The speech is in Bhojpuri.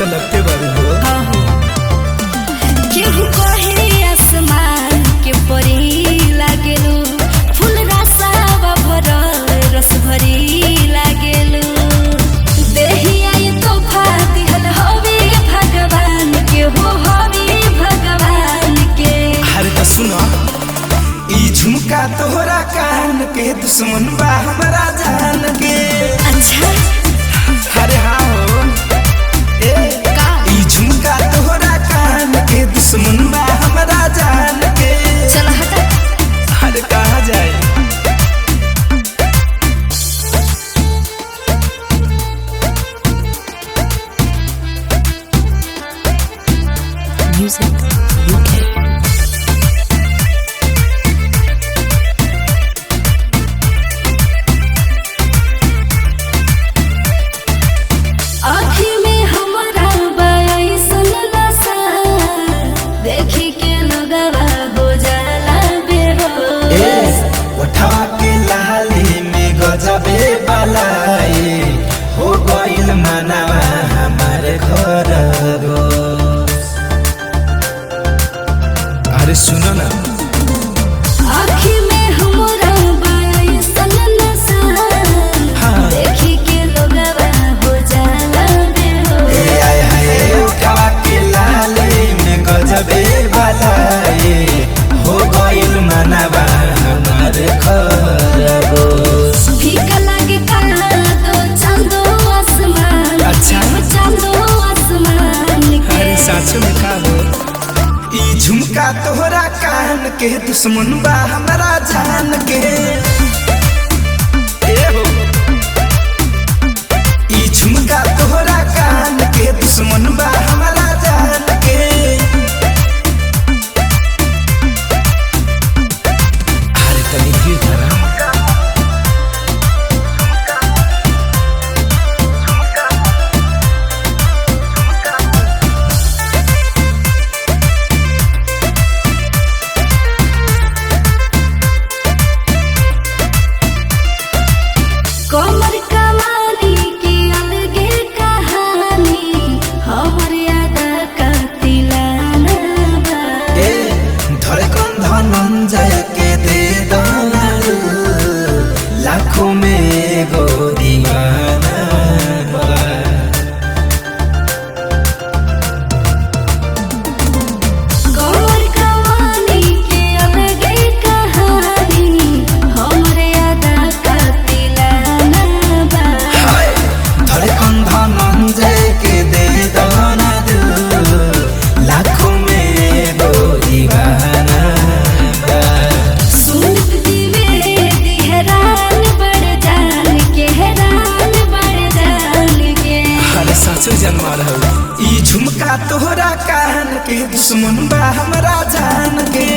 तो लगते बड़ी हो। केहू कहे आसमान के परी लागेलू, फूल रसावा भरल रस भरी लागेलू। देहिया ये तोहफा दिहल हवे भगवान के, हो हवे भगवान के। अरे तो सुनो, ई झुमका तोहरा कान के, दुश्मन बा हमरा जान के। अच्छा अरे हाँ हो, ई झुमका तोहरा कान के, दुश्मन बा हमरा जान के। चल हटा। अरे कहाँ जाए? Music UK। आँखी में हमरा बयासन नशा, देखी के लगवा हो जाला बेहोश। उठवा के लाली में गजबे बलाई, हो गइल मनवा हमार घर रोस। अरे सुनो ना, आँखी में हमरा बयासन नशा, हाँ। देखी के लगवा हो जाला बेहोश। ए आय हाय, उठवा के लाली में गजबे बलाई, हो गइल मनवा हमार घर रोस। फीका लागे कहाँ तो चांदो आसमान, अच्छा। चांदो आसमान के। अरे सासु में का हो, ई झुमका तोहरा कान के, दुश्मन बा हमरा जान के। ए हो, ई झुमका तोहरा कान के, दुश्मन बा हमरा जान के। अरे तनी धीर धरा। कमर कमानी की अलगे कहानी, हमर याद का तिलाना बा। ए धड़कन धनंजय के दे दाना, लाखों में एगो दीवाना बा। कमर कमानी की अलगे कहानी, हमर याद का तिलाना बा। हाय, धड़कन धनंजय के दे दाना, लाखों में एगो दीवाना बा। सुनत द्विवेदी हैरान बड़ जान के, हैरान बड़ जान के। अरे सासु जन्मा रहो, ई झुमका तोहरा कान के, दुश्मन बा हमरा जान के।